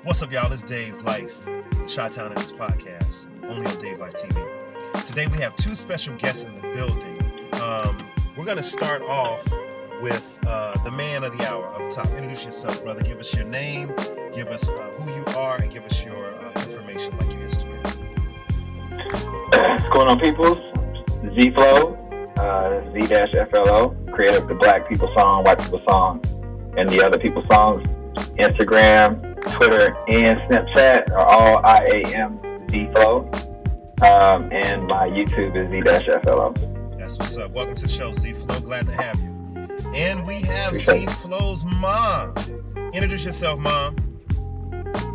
What's up, y'all? It's Dave Life, Chitown in this podcast, only on DaveLifeTV. Today we have two special guests in the building. We're going to start off with the man of the hour up top. Introduce yourself, brother. Give us your name, give us who you are, and give us your information like you used to. What's going on, peoples? Z-Flo, Z-Flo, creator of the Black People song, White People song, and the other people songs. Instagram, Twitter, and Snapchat are all I-A-M Z-Flo. And my YouTube is Z-Flo. That's what's up. Welcome to the show, Z-Flo. Glad to have you. And we have Z-Flo's mom. Introduce yourself, Mom.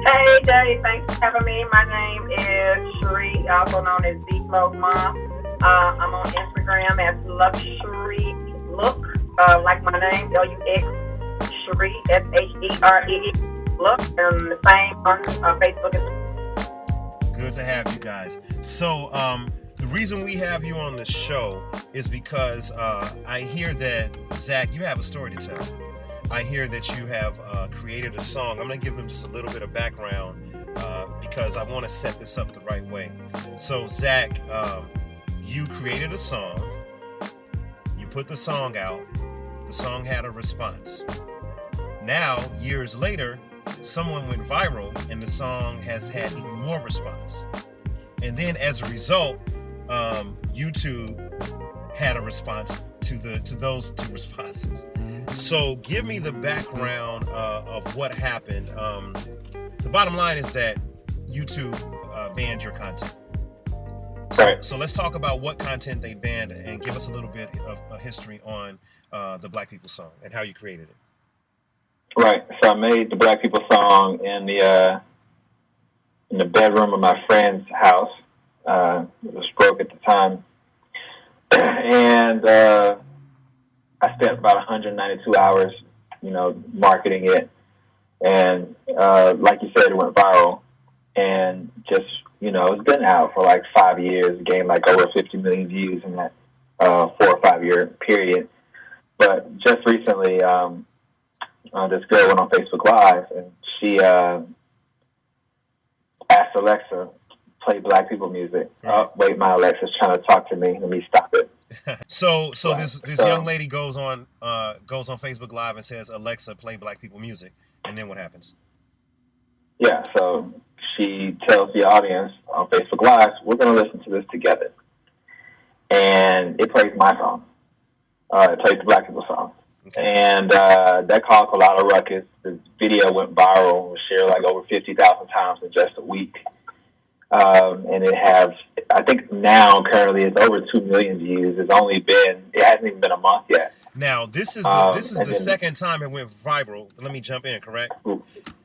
Hey, Dave. Thanks for having me. My name is Cherie, also known as Z-Flo's mom. I'm on Instagram as Luxury Look, like my name, L-U-X, Cherie, S-H-E-R-E, Look, and the same on Facebook as well. Good to have you guys. So, the reason we have you on the show is because I hear that, Zach, you have a story to tell. I hear that you have created a song. I'm going to give them just a little bit of background because I want to set this up the right way. So, Zach, you created a song. You put the song out. The song had a response. Now, years later, someone went viral and the song has had even more response. And then as a result, YouTube had a response to those two responses. So give me the background of what happened. The bottom line is that YouTube banned your content. So let's talk about what content they banned and give us a little bit of a history on the Black People song and how you created it. Right. So I made the Black People song in the bedroom of my friend's house. It was broke at the time. And I spent about 192 hours, marketing it. And like you said, it went viral. And just, it's been out for like 5 years, gained like over 50 million views in that 4 or 5 year period. But just recently, this girl went on Facebook Live and she asked Alexa, play Black People music. Oh, wait, my Alexa's trying to talk to me. Let me stop it. So this young lady goes on Facebook Live and says, Alexa, play Black People music. And then what happens? Yeah, so she tells the audience on Facebook Live, we're going to listen to this together. And it plays my song. It plays the Black People song. Okay. And that caused a lot of ruckus. The video went viral, was shared like over 50,000 times in just a week. And it has, I think now currently it's over 2 million views. It hasn't even been a month yet. Now this is the second time it went viral. Let me jump in, correct?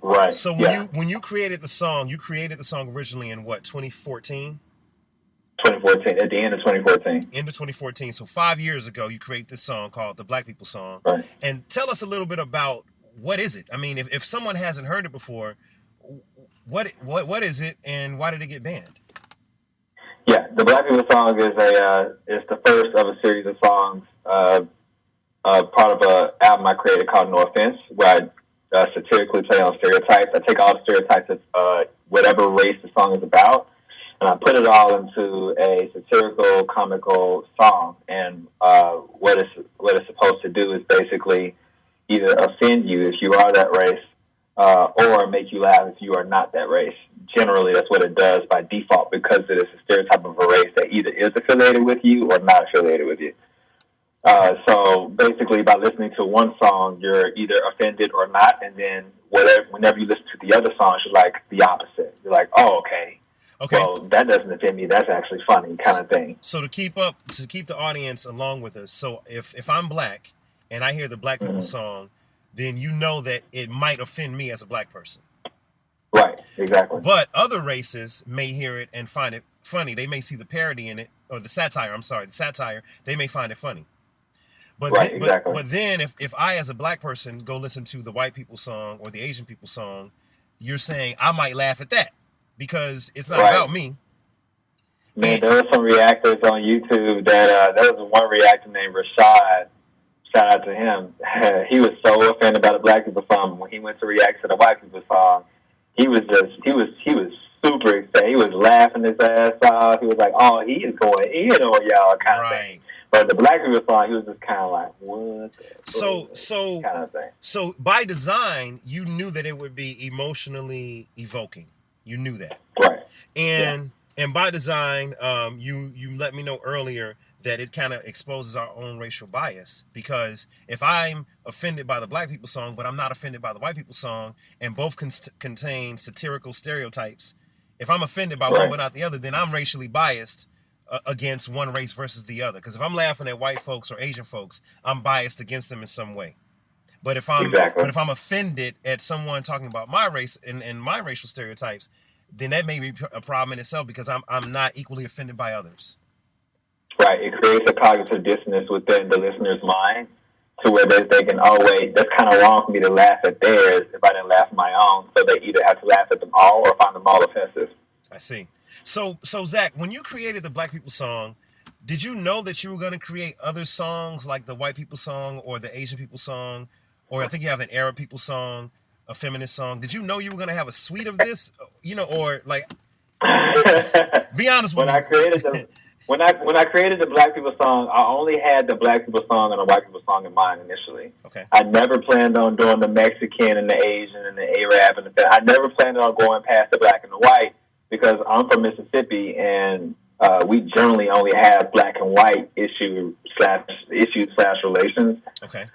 Right. So when you created the song originally in what, 2014? 2014, at the end of 2014. End of 2014. So 5 years ago, you create this song called the Black People song. Right. And tell us a little bit about what is it? I mean, if someone hasn't heard it before, what is it and why did it get banned? Yeah, the Black People song is it's the first of a series of songs, part of an album I created called No Offense, where I satirically play on stereotypes. I take all the stereotypes of whatever race the song is about, and I put it all into a satirical, comical song. And what it's supposed to do is basically either offend you if you are that race, or make you laugh if you are not that race. Generally, that's what it does by default because it is a stereotype of a race that either is affiliated with you or not affiliated with you. So basically, by listening to one song, you're either offended or not, and then whenever you listen to the other songs, you're like the opposite. You're like, oh, okay. Well, that doesn't offend me. That's actually funny, kind of thing. So to keep the audience along with us. So if I'm Black and I hear the Black People song, then you know that it might offend me as a Black person. Right, exactly. But other races may hear it and find it funny. They may see the parody in it, or the satire, they may find it funny. But exactly. But then if I, as a Black person, go listen to the White People song or the Asian People song, you're saying I might laugh at that because it's not about me. Man, there were some reactors on YouTube that there was one reactor named Rashad. Shout out to him. He was so offended by the Black People song. When he went to react to the White People song, he was super excited. He was laughing his ass off. He was like, "Oh, he is going in on y'all," kind of thing. But the Black people song, he was just kind of like, "What?" So kind of thing. So by design, you knew that it would be emotionally evoking. You knew that, right? And by design, you let me know earlier that it kind of exposes our own racial bias, because if I'm offended by the Black people song, but I'm not offended by the white people song, and both contain satirical stereotypes, if I'm offended by one but not the other, then I'm racially biased against one race versus the other. Because if I'm laughing at white folks or Asian folks, I'm biased against them in some way. But if I'm offended at someone talking about my race and my racial stereotypes, then that may be a problem in itself, because I'm not equally offended by others. Right. It creates a cognitive dissonance within the listener's mind, to where they're thinking, "Oh, wait, that's kind of wrong for me to laugh at theirs if I didn't laugh at my own." So they either have to laugh at them all or find them all offensive. I see. So Zach, when you created the Black people song, did you know that you were going to create other songs like the white people song or the Asian people song, or I think you have an Arab people song, a feminist song? Did you know you were going to have a suite of this, or like, be honest with me. When I created the Black people song, I only had the Black people song and the white people song in mind initially. Okay. I never planned on doing the Mexican and the Asian and the Arab and I never planned on going past the Black and the white, because I'm from Mississippi and we generally only have Black and white issues / relations. Okay.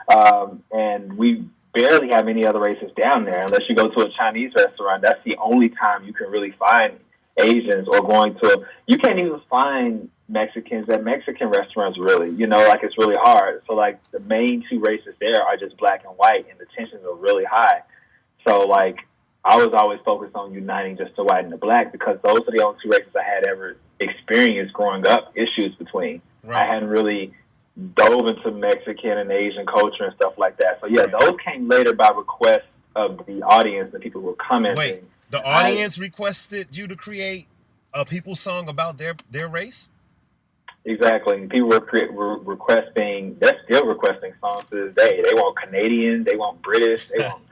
And we barely have any other races down there, unless you go to a Chinese restaurant. That's the only time you can really find Asians, or you can't even find Mexicans at Mexican restaurants, really. Like, it's really hard. So, like, the main two races there are just Black and white, and the tensions are really high. So, like, I was always focused on uniting just the white and the Black, because those are the only two races I had ever experienced growing up issues between. Right. I hadn't really dove into Mexican and Asian culture and stuff like that. So, yeah, those came later by request of the audience and people who were commenting. Wait, the audience requested you to create a people song about their race? Exactly. People were requesting, they're still requesting songs to this day. They want Canadian, they want British, they want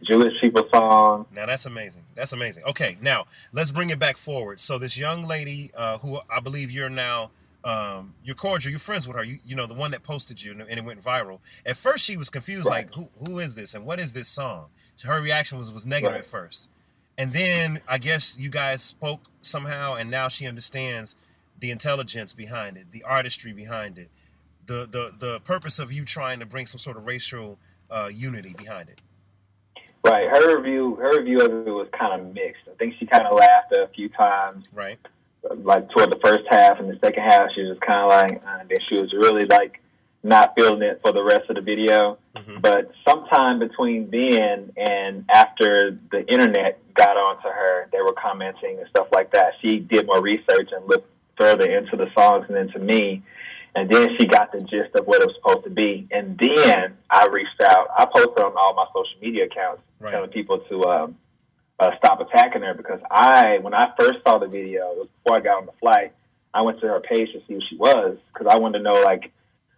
Jewish people songs. Now, that's amazing. That's amazing. Okay, now, let's bring it back forward. So this young lady, who I believe you're now, you're cordial, you're friends with her, you know, the one that posted you and it went viral. At first, she was confused, like, who is this and what is this song? Her reaction was negative at first. And then I guess you guys spoke somehow, and now she understands the intelligence behind it, the artistry behind it, the purpose of you trying to bring some sort of racial unity behind it. Right. Her review of it was kind of mixed. I think she kind of laughed a few times. Right. Like toward the first half, and the second half she was kind of like, and then she was really like not feeling it for the rest of the video. Mm-hmm. But sometime between then and after the internet got onto her, they were commenting and stuff like that. She did more research and looked further into the songs and into me. And then she got the gist of what it was supposed to be. And then I reached out. I posted on all my social media accounts telling people to stop attacking her, because when I first saw the video, it was before I got on the flight, I went to her page to see who she was, because I wanted to know, like,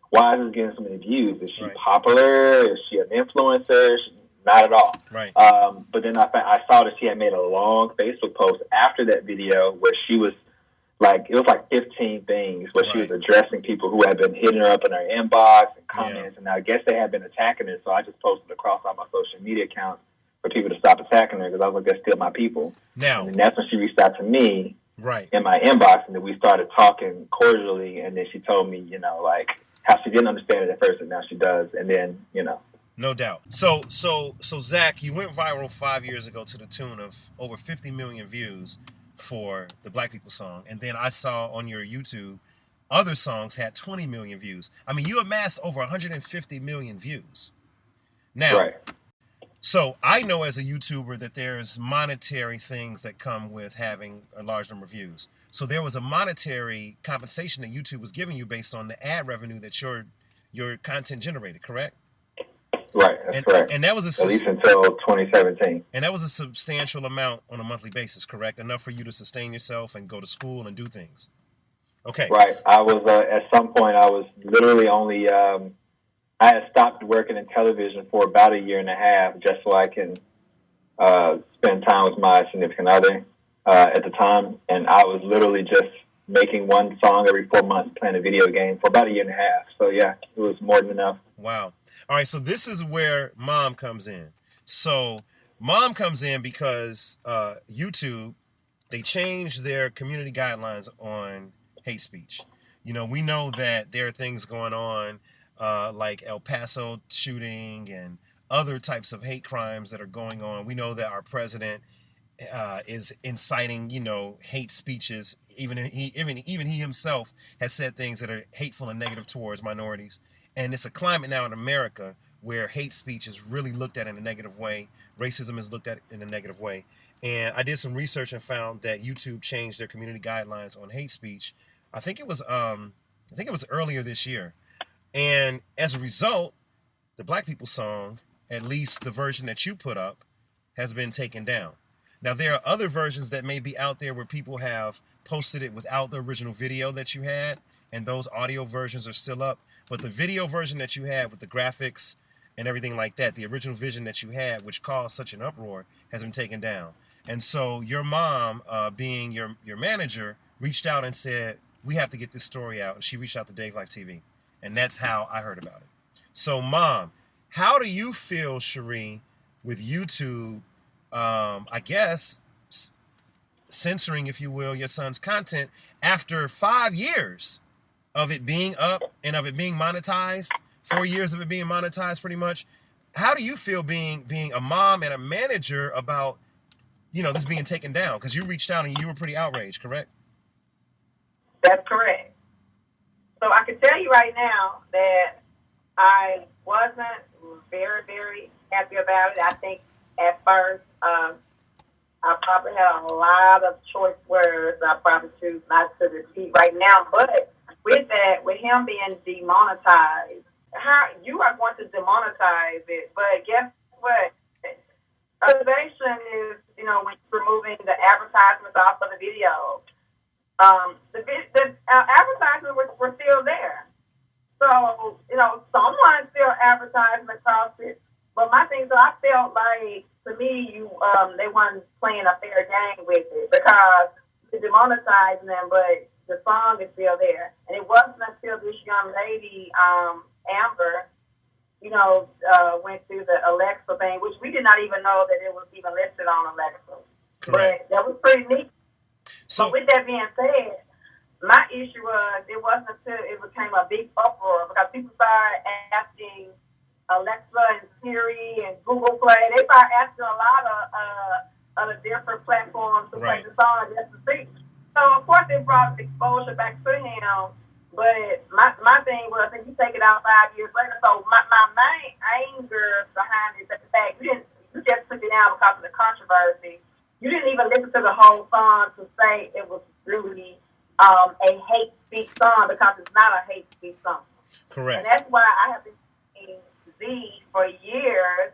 why is this getting so many views? Is she popular? Is she an influencer? Not at all. Right. But then I saw that she had made a long Facebook post after that video where she was like, it was like 15 things where she was addressing people who had been hitting her up in her inbox and comments. And I guess they had been attacking her. So I just posted across all my social media accounts for people to stop attacking her, because I was like, they're still my people. Now, and that's when she reached out to me in my inbox, and then we started talking cordially. And then she told me, you know, like, how she didn't understand it at first, and now she does. And then, you know. No doubt. So Zach, you went viral 5 years ago to the tune of over 50 million views for the Black People song. And then I saw on your YouTube, other songs had 20 million views. I mean, you amassed over 150 million views. Now, so I know as a YouTuber that there's monetary things that come with having a large number of views. So there was a monetary compensation that YouTube was giving you based on the ad revenue that your content generated, correct? Right, that's correct. And that was at least until 2017. And that was a substantial amount on a monthly basis, correct? Enough for you to sustain yourself and go to school and do things. Okay. Right. I was at some point I was literally only I had stopped working in television for about a year and a half just so I can spend time with my significant other at the time, and I was literally just making one song every 4 months, playing a video game for about a year and a half. So yeah, it was more than enough. Wow. All right, so this is where Mom comes in. So Mom comes in because YouTube, they changed their community guidelines on hate speech. You know, we know that there are things going on like El Paso shooting and other types of hate crimes that are going on. We know that our president is inciting, you know, hate speeches. Even he himself has said things that are hateful and negative towards minorities. And it's a climate now in America where hate speech is really looked at in a negative way. Racism is looked at in a negative way. And I did some research and found that YouTube changed their community guidelines on hate speech. I think it was earlier this year. And as a result, the Black People song, at least the version that you put up, has been taken down. Now, there are other versions that may be out there where people have posted it without the original video that you had, and those audio versions are still up. But the video version that you had with the graphics and everything like that, the original vision that you had, which caused such an uproar, has been taken down. And so your mom, being your manager, reached out and said, we have to get this story out. And she reached out to DaveLifeTV. And that's how I heard about it. So, Mom, how do you feel, Cherie, with YouTube, I guess, censoring, if you will, your son's content after 5 years of it being up and of it being monetized, 4 years of it being monetized pretty much? How do you feel being a mom and a manager about, you know, this being taken down? Because you reached out and you were pretty outraged, correct? That's correct. So I can tell you right now that I wasn't very, very happy about it. I think at first I probably had a lot of choice words I probably choose not to repeat right now. But with that, with him being demonetized, how you are going to demonetize it? But guess what? Observation is, you know, when you're removing the advertisements off of the video. The advertisements were still there. So, you know, someone still advertising across it. But my thing is, I felt like, to me, they weren't playing a fair game with it because you're demonetizing them, but the song is still there. And it wasn't until this young lady, Amber, you know, went through the Alexa thing, which we did not even know that it was even listed on Alexa. Correct. But that was pretty neat. So, but with that being said, my issue was it wasn't until it became a big uproar because people started asking Alexa and Siri and Google Play. They started asking a lot of the different platforms to play the song just to see. So, of course, it brought exposure back to him. But my thing was, I think you take it out 5 years later. So my main anger behind it is the fact you just took it down because of the controversy. You didn't even listen to the whole song to say it was really a hate speech song because it's not a hate speech song. correct. And that's why I have been saying Z for years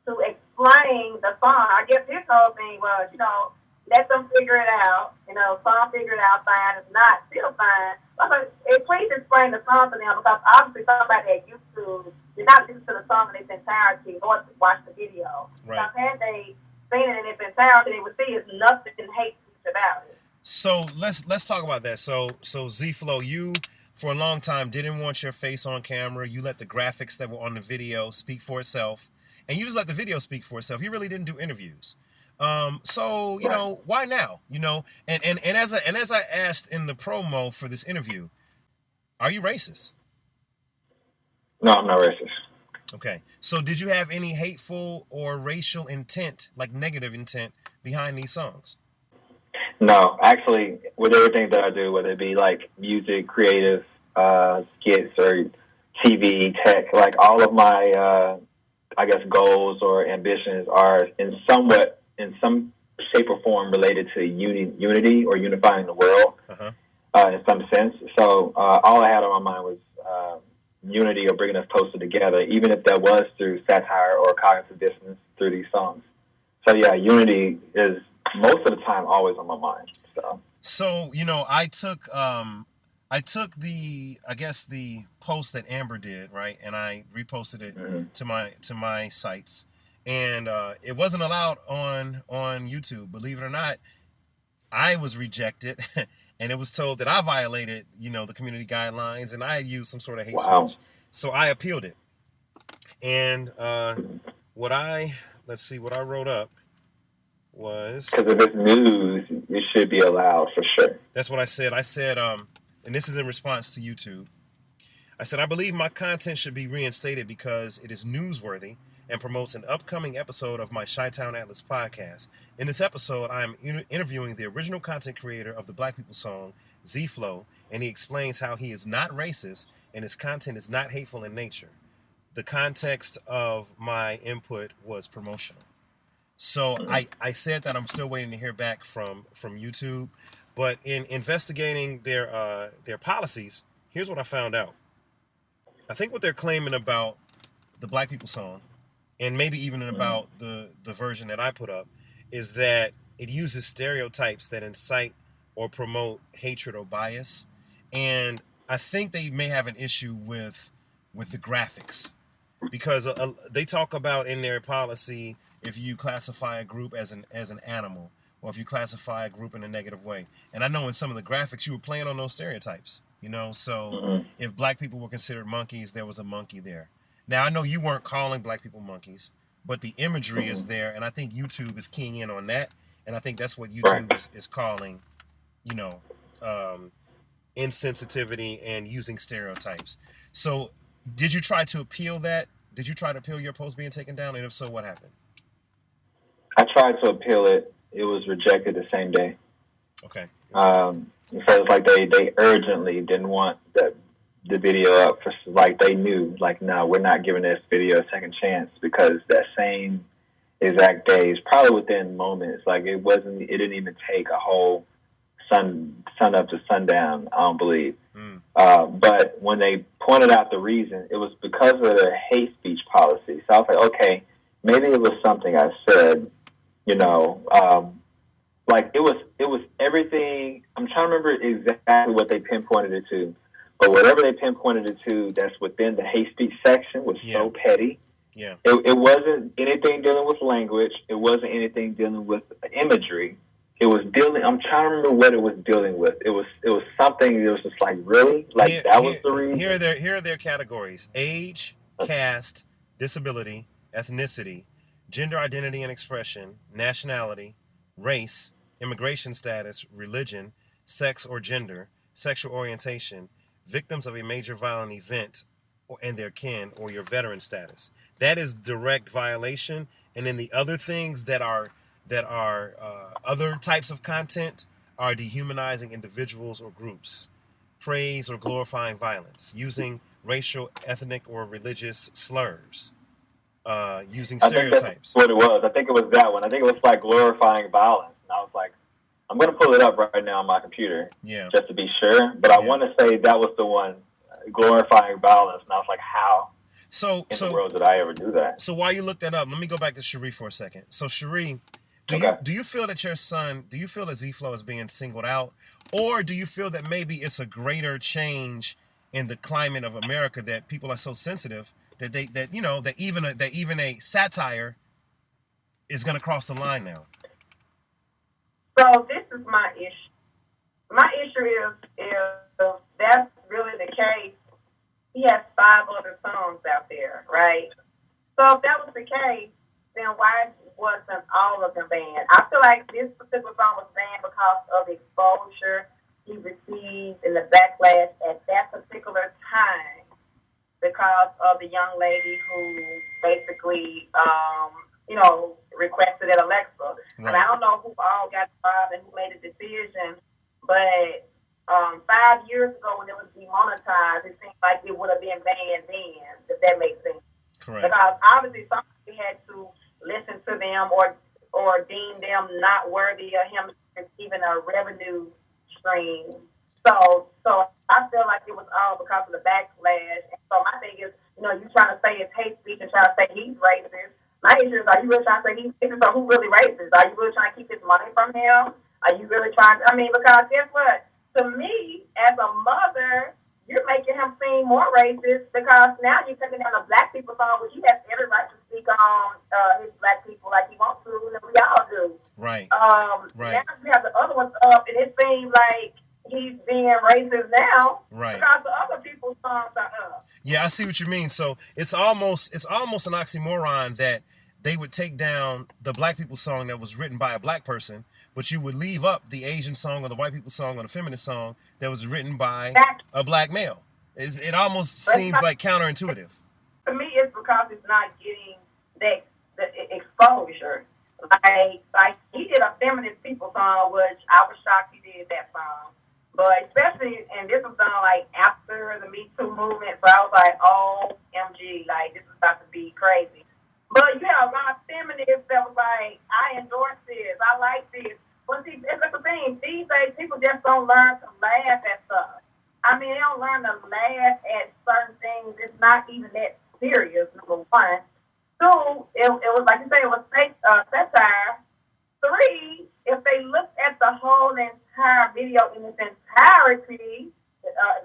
to explain the song. I guess his whole thing was, you know, let them figure it out. You know, song figure it out fine. If not, still fine. But please explain the song to them because obviously somebody at YouTube did not listen to the song in its entirety nor watch the video. Right. Because had they seen it in its entirety, they would see it's nothing hate speech about it. So let's talk about that. So Z-Flo, you for a long time didn't want your face on camera. You let the graphics that were on the video speak for itself, and you just let the video speak for itself. You really didn't do interviews. So you know, why now? You know, and as I asked in the promo for this interview, are you racist? No, I'm not racist. Okay. So did you have any hateful or racial intent, like negative intent, behind these songs? No, actually, with everything that I do, whether it be like music, creative, skits, or TV, tech, like all of my, I guess, goals or ambitions are in some shape or form related to unity or unifying the world in some sense. So all I had on my mind was unity or bringing us closer together, even if that was through satire or cognitive dissonance through these songs. So yeah, unity is most of the time always on my mind. So you know, I took the post that Amber did, right, and I reposted it to my sites, and it wasn't allowed on YouTube. Believe it or not, I was rejected, and it was told that I violated, the community guidelines, and I had used some sort of hate speech. So I appealed it, and what I wrote up was, because if it's news, it should be allowed for sure. That's what I said. I said, and this is in response to YouTube. I said, I believe my content should be reinstated because it is newsworthy and promotes an upcoming episode of my Chitown Atlas podcast. In this episode, I am interviewing the original content creator of the Black People song, Z-Flo, and he explains how he is not racist and his content is not hateful in nature. The context of my input was promotional. So I said that I'm still waiting to hear back from YouTube, but in investigating their policies, here's what I found out. I think what they're claiming about the Black People song, and maybe even about the version that I put up, is that it uses stereotypes that incite or promote hatred or bias. And I think they may have an issue with the graphics, because they talk about in their policy, if you classify a group as an animal, or if you classify a group in a negative way. And I know in some of the graphics you were playing on those stereotypes. So if Black people were considered monkeys, there was a monkey there. Now, I know you weren't calling Black people monkeys, but the imagery is there, and I think YouTube is keying in on that, and I think that's what YouTube is calling, insensitivity and using stereotypes. So did you try to appeal that? Did you try to appeal your post being taken down, and if so, what happened? I tried to appeal it. It was rejected the same day. Okay. So it's like they urgently didn't want the video up for, like, they knew, like, no, we're not giving this video a second chance, because that same exact day is probably within moments. Like, it didn't even take a whole sun up to sundown, I don't believe. But when they pointed out the reason, it was because of their hate speech policy. So I was like, okay, maybe it was something I said, like it was everything. I'm trying to remember exactly what they pinpointed it to, but whatever they pinpointed it to, that's within the hate speech section, was so petty. Yeah. It wasn't anything dealing with language. It wasn't anything dealing with imagery. It was dealing. I'm trying to remember what it was dealing with. It was something that was just like, really, like that was the reason. Here are their categories: age, caste, disability, ethnicity, gender identity and expression, nationality, race, immigration status, religion, sex or gender, sexual orientation, victims of a major violent event and their kin, or your veteran status. That is direct violation. And then the other things that are other types of content are dehumanizing individuals or groups, praise or glorifying violence, using racial, ethnic, or religious slurs, using stereotypes. That's what it was. I think it was that one. I think it was like glorifying violence. And I was like, I'm going to pull it up right now on my computer, just to be sure. But I want to say that was the one, glorifying violence. And I was like, how in the world did I ever do that? So while you look that up, let me go back to Cherie for a second. So Cherie, do you feel that your son, do you feel that Z-Flo is being singled out? Or do you feel that maybe it's a greater change in the climate of America, that people are so sensitive that that even a satire is going to cross the line now? So this is my issue. My issue is if that's really the case, he has 5 other songs out there, right? So if that was the case, then why wasn't all of them banned? I feel like this particular song was banned because of the exposure he received and the backlash at that particular time, because of the young lady who basically, requested at Alexa. Right. And I don't know who all got involved and who made a decision, but 5 years ago when it was demonetized, it seemed like it would have been banned then, if that makes sense. Correct. Because obviously somebody had to listen to them or deem them not worthy of him receiving a revenue stream. So I feel like it was all because of the backlash. And so my thing is, you trying to say it's hate speech and trying to say he's racist. My issue is, are you really trying to say he's racist, or who really racist? Are you really trying to keep his money from him? Are you really trying to, because guess what? To me, as a mother, you're making him seem more racist, because now you're taking down a Black people song, which he has every right to speak on his Right. Now we have the other ones up, and it seems like he's being racist now Right. because the other people's songs are up. Yeah, I see what you mean. So it's almost an oxymoron that they would take down the black people song that was written by a black person, but you would leave up the Asian song or the white people song or the feminist song that was written by a black male. It almost seems like counterintuitive. To me, it's because it's not getting the exposure. Like he did a feminist people song, which I was shocked he did that song. But especially, and this was done like after the Me Too movement, so I was like, OMG, like this is about to be crazy. But you have a lot of feminists that was like, I endorse this, I like this. But see, that's the thing. These days, people just don't learn to laugh at stuff. I mean, they don't learn to laugh at certain things. It's not even that serious, number one. Two, it was like you say, it was satire. Three, if they looked at the whole entire video in its entirety,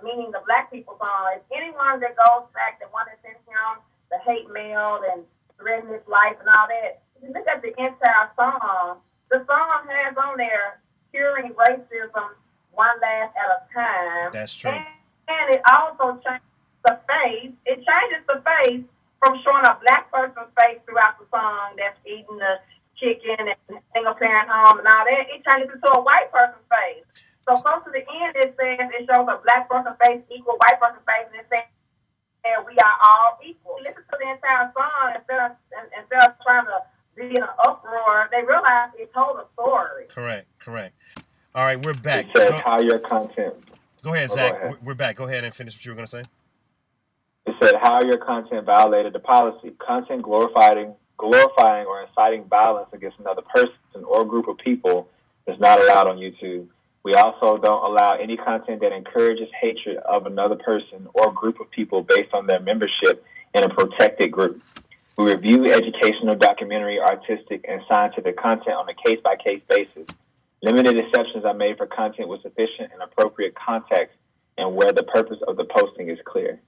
meaning the black people song, if anyone that goes back that wanted to send him the hate mail and threaten his life and all that, if you look at the entire song, the song has on there curing racism one laugh at a time. That's true. And it also changes the face. It changes the face from showing a black person's face throughout the song that's eating the chicken and single parent home and all that. It changes into a white person's face. So close to the end, it says it shows a black person's face equal white person's face, and it says we are all equal. Listen to the entire song instead of trying to be in an uproar. They realize it told a story. Correct. All right, we're back. It said how your content. Go ahead, Zach. Go ahead. We're back. Go ahead and finish what you were going to say. It said how your content violated the policy. Content glorifying or inciting violence against another person or group of people is not allowed on YouTube. We also don't allow any content that encourages hatred of another person or group of people based on their membership in a protected group. We review educational, documentary, artistic, and scientific content on a case-by-case basis. Limited exceptions are made for content with sufficient and appropriate context and where the purpose of the posting is clear.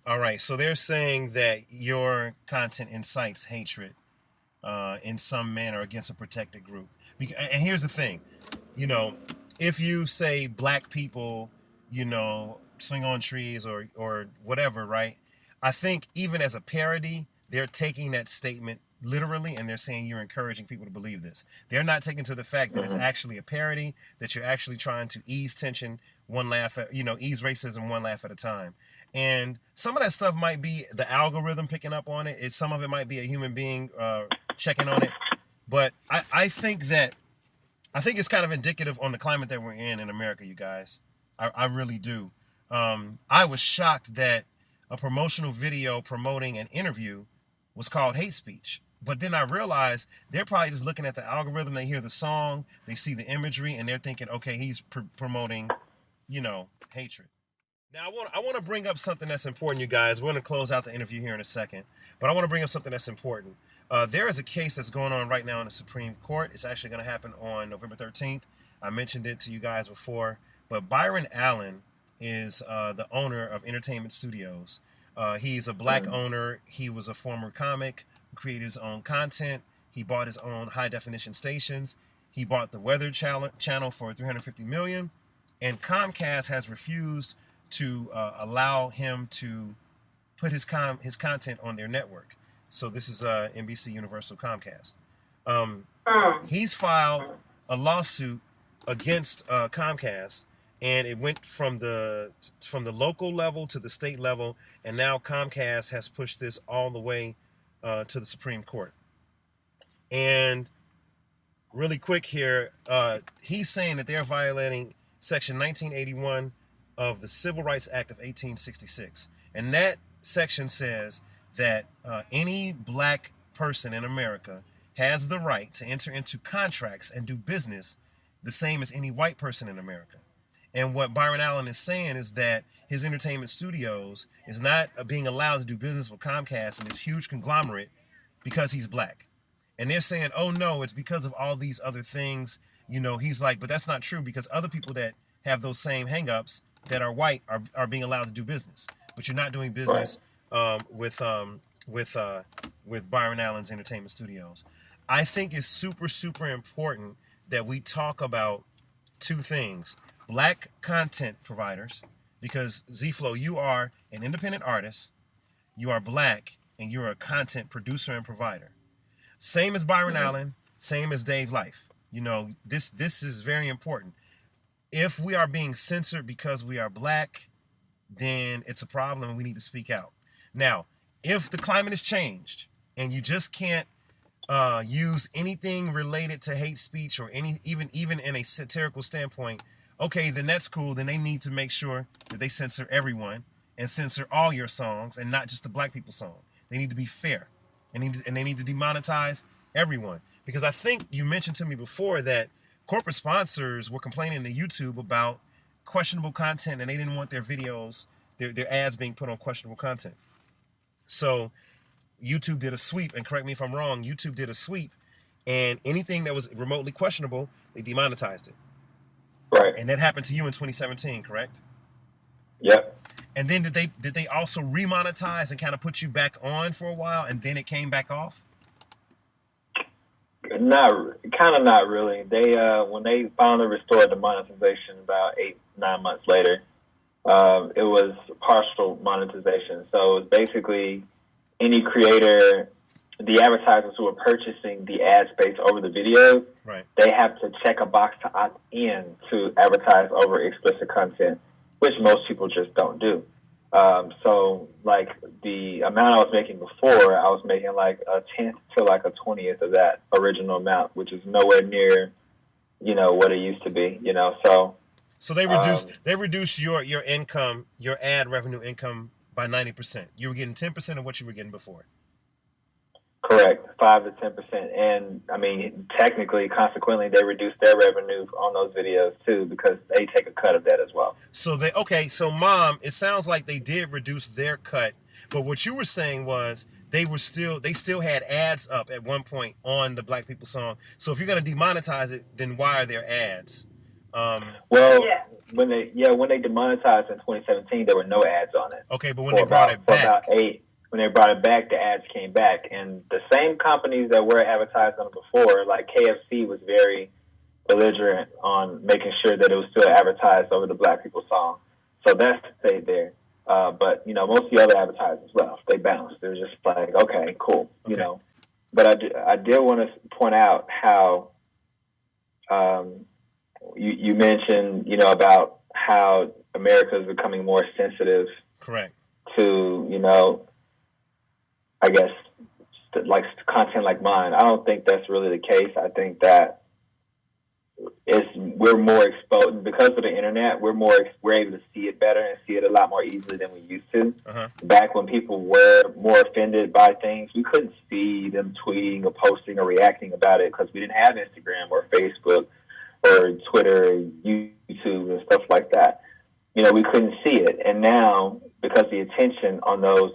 All right, so they're saying that your content incites hatred in some manner against a protected group. And here's the thing, if you say black people, swing on trees or whatever, right? I think even as a parody, they're taking that statement literally, and they're saying you're encouraging people to believe this. They're not taking to the fact that it's actually a parody, that you're actually trying to ease tension, ease racism one laugh at a time. And some of that stuff might be the algorithm picking up on it. Some of it might be a human being checking on it. But I think it's kind of indicative on the climate that we're in America, you guys. I really do. I was shocked that a promotional video promoting an interview was called hate speech. But then I realized they're probably just looking at the algorithm. They hear the song, they see the imagery, and they're thinking, okay, he's promoting, hatred. Now, I want to bring up something that's important, you guys. We're going to close out the interview here in a second. But I want to bring up something that's important. There is a case that's going on right now in the Supreme Court. It's actually going to happen on November 13th. I mentioned it to you guys before. But Byron Allen is the owner of Entertainment Studios. He's a black owner. He was a former comic who created his own content. He bought his own high-definition stations. He bought the Weather Channel for $350 million. And Comcast has refused to allow him to put his content on their network. So this is NBC Universal Comcast. He's filed a lawsuit against Comcast, and it went from the local level to the state level, and now Comcast has pushed this all the way to the Supreme Court. And really quick here, he's saying that they're violating Section 1981 of the Civil Rights Act of 1866. And that section says that any black person in America has the right to enter into contracts and do business the same as any white person in America. And what Byron Allen is saying is that his entertainment studios is not being allowed to do business with Comcast and this huge conglomerate because he's black. And they're saying, oh no, it's because of all these other things. He's like, but that's not true, because other people that have those same hangups that are white are being allowed to do business. But you're not doing business with Byron Allen's entertainment studios. I think it's super, super important that we talk about two things: black content providers, because Z-Flo, you are an independent artist, you are black, and you're a content producer and provider. Same as Byron Allen, same as Dave Life. You know, this is very important. If we are being censored because we are black, then it's a problem and we need to speak out. Now, if the climate has changed and you just can't use anything related to hate speech or even in a satirical standpoint, okay, then that's cool. Then they need to make sure that they censor everyone and censor all your songs and not just the black people song. They need to be fair, and they need to demonetize everyone. Because I think you mentioned to me before that corporate sponsors were complaining to YouTube about questionable content, and they didn't want their videos, their ads being put on questionable content. So YouTube did a sweep, and correct me if I'm wrong, YouTube did a sweep, and anything that was remotely questionable, they demonetized it. Right. And that happened to you in 2017, correct? Yep. And then did they also remonetize and kind of put you back on for a while, and then it came back off? Not really. They when they finally restored the monetization about 8-9 months later, it was partial monetization. So it's basically any creator, the advertisers who are purchasing the ad space over the videos, right, they have to check a box to opt in to advertise over explicit content, which most people just don't do. So like the amount I was making before, I was making like a 10th to like a 20th of that original amount, which is nowhere near, what it used to be, So they reduced your income, your ad revenue income by 90%. You were getting 10% of what you were getting before. Correct, 5 to 10%, and I mean, technically, consequently, they reduced their revenue on those videos too because they take a cut of that as well. So so Mom, it sounds like they did reduce their cut, but what you were saying was they still had ads up at one point on the Black People song. So if you're gonna demonetize it, then why are there ads? When they demonetized in 2017, there were no ads on it. Okay, but when they brought it back, when they brought it back, the ads came back. And the same companies that were advertised on it before, like KFC, was very belligerent on making sure that it was still advertised over the Black People song. So that stayed there. But, most of the other advertisers left. They bounced. They were just like, okay, cool, But I did want to point out how you mentioned, about how America is becoming more sensitive. Correct. To, I guess, like content like mine. I don't think that's really the case. I think that we're more exposed because of the internet. We're able to see it better and see it a lot more easily than we used to. Uh-huh. Back when people were more offended by things, we couldn't see them tweeting or posting or reacting about it because we didn't have Instagram or Facebook or Twitter or YouTube and stuff like that. We couldn't see it. And now, because the attention on those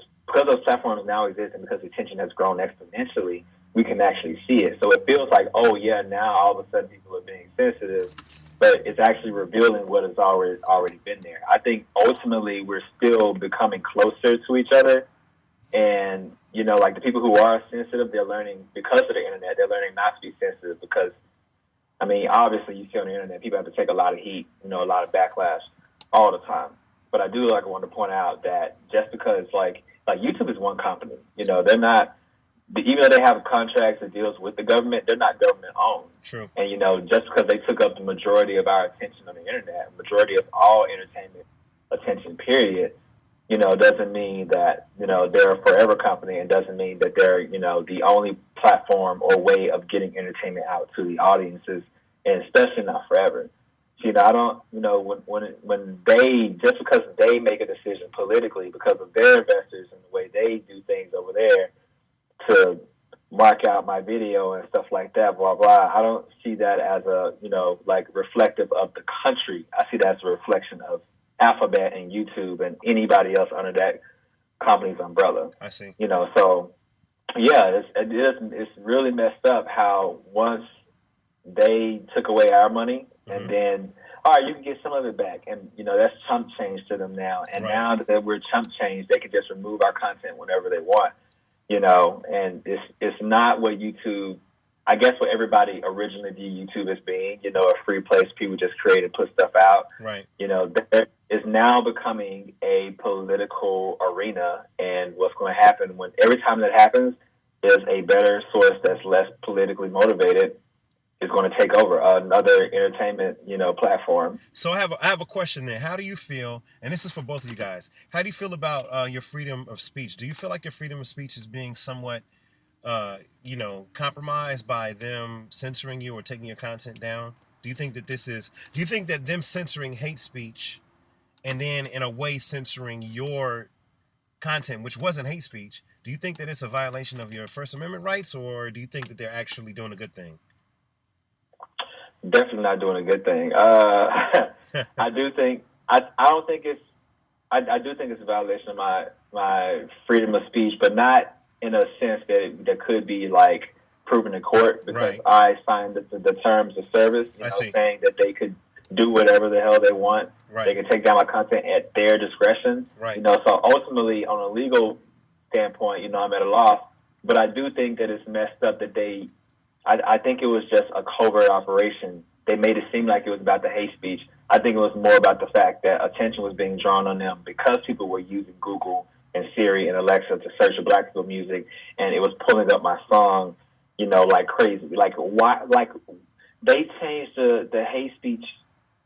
platforms now exist and because the attention has grown exponentially, we can actually see it. So it feels like, oh yeah, now all of a sudden people are being sensitive, but it's actually revealing what has already been there. I think ultimately we're still becoming closer to each other. And, like the people who are sensitive, they're learning because of the internet, they're learning not to be sensitive because, I mean, obviously you see on the internet, people have to take a lot of heat, a lot of backlash all the time. But I do want to point out that just because like YouTube is one company, they're not, even though they have contracts that deals with the government, they're not government owned. True. And, just because they took up the majority of our attention on the internet, majority of all entertainment attention, period, doesn't mean that, they're a forever company, and doesn't mean that they're, the only platform or way of getting entertainment out to the audiences, and especially not forever. I don't, when they, just because they make a decision politically because of their investors and the way they do things over there to mark out my video and stuff like that, blah, blah, I don't see that as a, reflective of the country. I see that as a reflection of Alphabet and YouTube and anybody else under that company's umbrella. I see. So, yeah, it's really messed up how once they took away our money, and then, all right, you can get some of it back. And, that's chump change to them now. And now that we're chump change, they can just remove our content whenever they want, and it's not what YouTube, I guess what everybody originally viewed YouTube as being, you know, a free place people just create and put stuff out. Right. You know, there is now becoming a political arena, and what's going to happen when every time that happens is a better source that's less politically motivated is going to take over another entertainment, you know, platform. So I have a question there. How do you feel, and this is for both of you guys, how do you feel about your freedom of speech? Do you feel like your freedom of speech is being somewhat, you know, compromised by them censoring you or taking your content down? Do you think that them censoring hate speech and then in a way censoring your content, which wasn't hate speech, do you think that it's a violation of your First Amendment rights, or do you think that they're actually doing a good thing? Definitely not doing a good thing. I do think I do think it's a violation of my freedom of speech, but not in a sense that could be like proven in court, because Right. I signed the terms of service, you know, saying that they could do whatever the hell they want. Right. They can take down my content at their discretion. Right. You know, so ultimately on a legal standpoint, you know, I'm at a loss. But I do think that it's messed up that I think it was just a covert operation. They made it seem like it was about the hate speech. I think it was more about the fact that attention was being drawn on them because people were using Google and Siri and Alexa to search for Black people music, and it was pulling up my song, you know, like crazy. Like, why? Like, they changed the hate speech,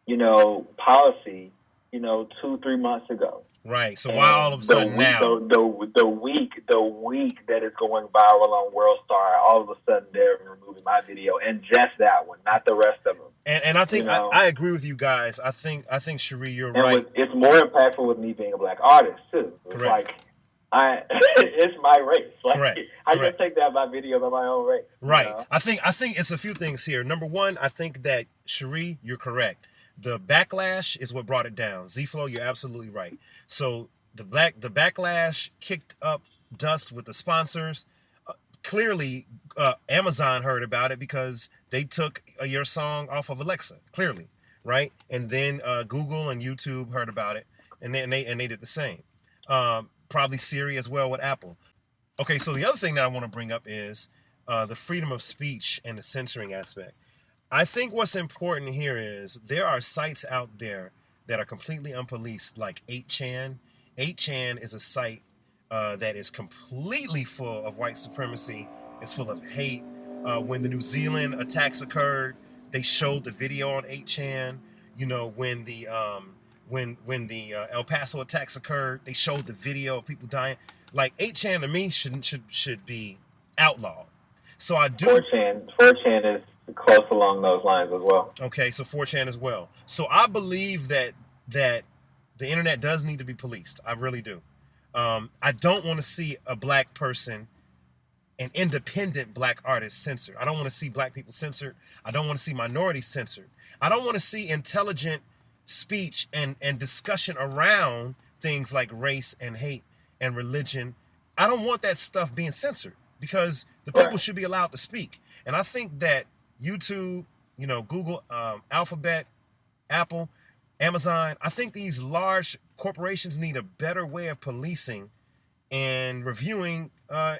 you know, policy, you know, 2-3 months ago. Right. So why all of a sudden now? The week that is going viral on World Star, all of a sudden they're removing my video, and just that one, not the rest of them. And I think, you know, I agree with you guys. I think Cherie, you're right. It's more impactful with me being a Black artist too. It's Correct. Like it's my race. Like, Correct. I just take down my videos on my own race. Right. You know? I think it's a few things here. Number one, I think that Cherie, you're correct. The backlash is what brought it down. Z-Flo, you're absolutely right. So the backlash kicked up dust with the sponsors. Clearly, Amazon heard about it because they took your song off of Alexa. Clearly, right? And then Google and YouTube heard about it, and they did the same. Probably Siri as well with Apple. Okay, so the other thing that I want to bring up is the freedom of speech and the censoring aspect. I think what's important here is there are sites out there that are completely unpoliced, like 8chan. 8chan is a site that is completely full of white supremacy. It's full of hate. When the New Zealand attacks occurred, they showed the video on 8chan. You know, when the El Paso attacks occurred, they showed the video of people dying. Like 8chan to me should be outlawed. So I do. 4chan is close along those lines as well. Okay, so 4chan as well. So I believe that the internet does need to be policed. I really do. I don't want to see a Black person, an independent Black artist, censored. I don't want to see Black people censored. I don't want to see minorities censored. I don't want to see intelligent speech and discussion around things like race and hate and religion. I don't want that stuff being censored, because the people should be allowed to speak. And I think that YouTube, you know, Google, Alphabet, Apple, Amazon, I think these large corporations need a better way of policing and reviewing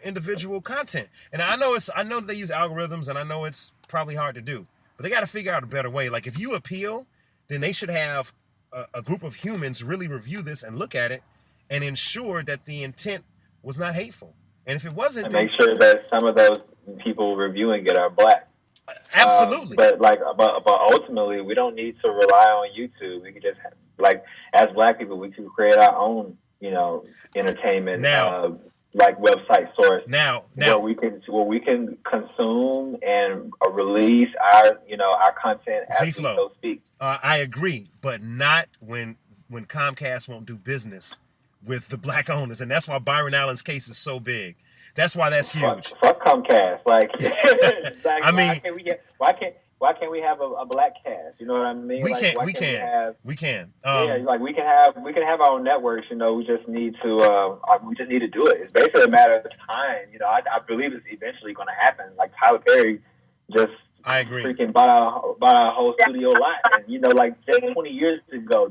individual content. And I know that they use algorithms, and I know it's probably hard to do, but they got to figure out a better way. Like, if you appeal, then they should have a group of humans really review this and look at it and ensure that the intent was not hateful. And if it wasn't, and make sure that some of those people reviewing it are Black. Absolutely. But ultimately, we don't need to rely on YouTube. We can just, like, as Black people, we can create our own, you know, entertainment now, like website source. Now where we can consume and release our content as Z-Flo, we so speak. I agree, but not when Comcast won't do business with the Black owners, and that's why Byron Allen's case is so big. That's why that's huge. Fuck Comcast. Like, I mean, why can't we have a Black cast? You know what I mean? We like, can. We can. Like we can have our own networks. You know, we just need to do it. It's basically a matter of time. You know, I believe it's eventually going to happen. Like Tyler Perry just. I agree. Freaking bought our whole studio lot, and you know, like just 20 years ago,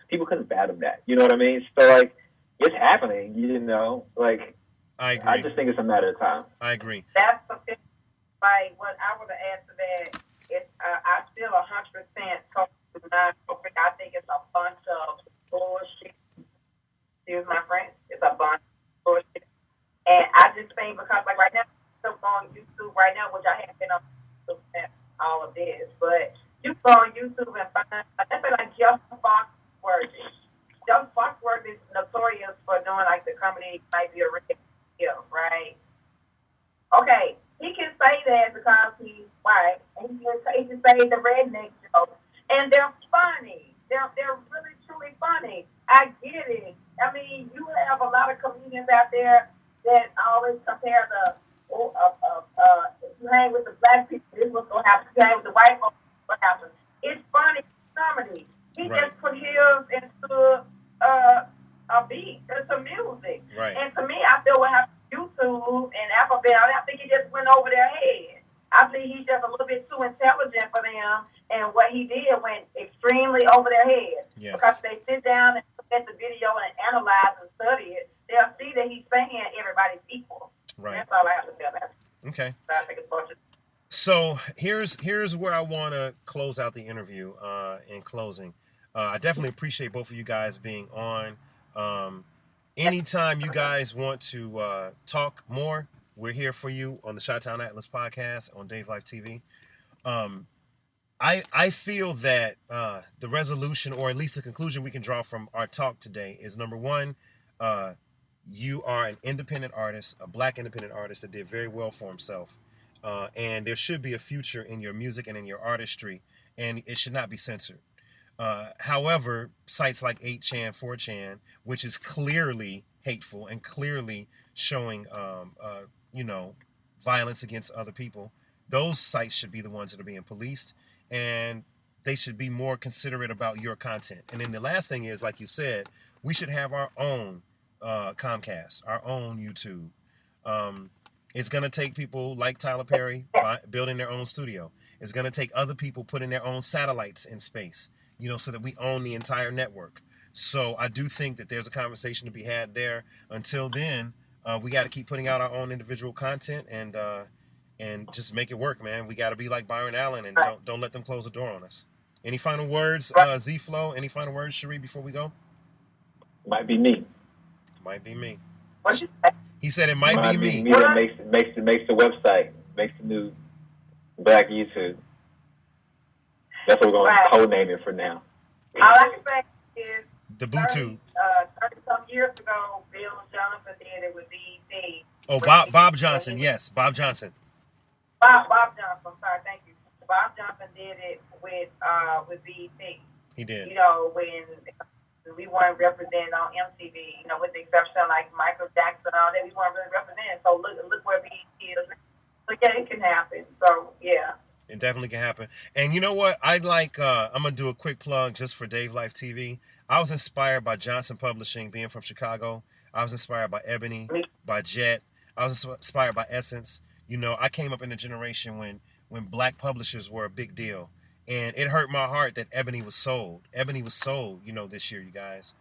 people couldn't fathom that. You know what I mean? So like, it's happening. You know, like. I agree. I just think it's a matter of time. I agree. like what I would have asked to that is I still 100% totally not. I think it's a bunch of bullshit. Excuse my French. It's a bunch of bullshit. And I just think because like right now I'm still on YouTube right now, which I haven't been on YouTube since all of this, but you go on YouTube and find that's like Justin Foxworthy. Justin Foxworthy is notorious for doing like the comedy might be a real deal, right? Okay, he can say that because he's white, and he can say the redneck jokes, and they're funny. They're really truly funny. I get it. I mean, you have a lot of comedians out there that always compare the if you hang with the black people, this is what's gonna happen. If you hang with the white folks, what happens? It's funny comedy. He just put his into a beat, to some music. Right. And to me, I feel what happened to YouTube and Alphabet, I think he just went over their head. I think he's just a little bit too intelligent for them, and what he did went extremely over their head. Yeah. Because they sit down and look at the video and analyze and study it, they'll see that he's saying everybody's equal. Right. That's all I have to say about it. Okay. So I think it's bullshit. So here's where I want to close out the interview. In closing, I definitely appreciate both of you guys being on. Anytime you guys want to talk more, we're here for you on the Chitown Atlas podcast on DaveLifeTV. I feel that the resolution, or at least the conclusion we can draw from our talk today, is number one, you are an independent artist, a black independent artist that did very well for himself. And there should be a future in your music and in your artistry, and it should not be censored. However, sites like 8chan, 4chan, which is clearly hateful and clearly showing, violence against other people, those sites should be the ones that are being policed, and they should be more considerate about your content. And then the last thing is, like you said, we should have our own Comcast, our own YouTube. It's going to take people like Tyler Perry building their own studio. It's going to take other people putting their own satellites in space, so that we own the entire network. So I do think that there's a conversation to be had there. Until then, we got to keep putting out our own individual content and just make it work, man. We got to be like Byron Allen and don't let them close the door on us. Any final words, Z-Flo? Any final words, Cherie, before we go? Might be me. Might be me. What you say? He said it might be me. Me that makes the website, makes the new Black YouTube. That's what we're going to codename it for now. All I can say is the BooTube. 30-some years ago, Bill Jonathan did it with BET. Oh, Bob Johnson, yes, Bob Johnson. Bob Johnson, I'm sorry, thank you. Bob Johnson did it with BET. He did. When we weren't represented on MTV, with the exception of like Michael Jackson and all that, we weren't really represented. So look where BET is. So yeah, it can happen. So yeah. It definitely can happen. And you know what? I'm going to do a quick plug just for DaveLifeTV. I was inspired by Johnson Publishing, being from Chicago. I was inspired by Ebony, by Jet. I was inspired by Essence. I came up in a generation when black publishers were a big deal. And it hurt my heart that Ebony was sold. Ebony was sold, this year, you guys.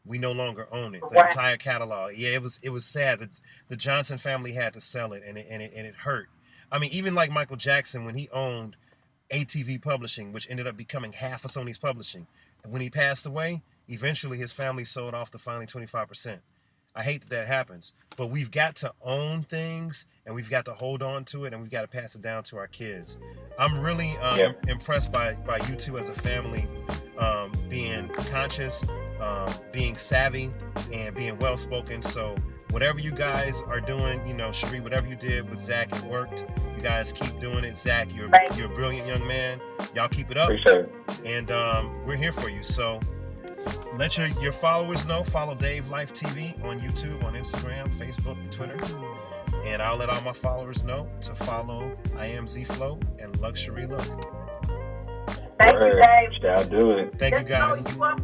We no longer own it. The entire catalog. Yeah, it was sad that the Johnson family had to sell it, and it hurt. I mean, even like Michael Jackson, when he owned ATV Publishing, which ended up becoming half of Sony's publishing, and when he passed away, eventually his family sold off the final 25%. I hate that happens, but we've got to own things, and we've got to hold on to it, and we've got to pass it down to our kids. I'm really impressed by you two as a family, being conscious, being savvy, and being well-spoken. So whatever you guys are doing, Cherie, whatever you did with Zach, it worked. You guys keep doing it. Zach, you're a brilliant young man. Y'all keep it up. Appreciate it. And we're here for you. So let your followers know. Follow DaveLifeTV on YouTube, on Instagram, Facebook, Twitter. And I'll let all my followers know to follow I Am Z-Flo and Luxury Look. Thank you, Dave. Shall do it. Thank you, guys. You up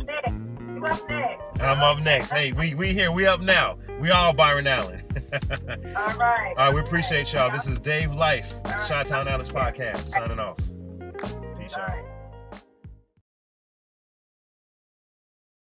next. I'm up next. Hey, we here. We up now. We all Byron Allen. All right. All right, we appreciate y'all. This is Dave Life, Chitown Atlas podcast, signing off. Peace out.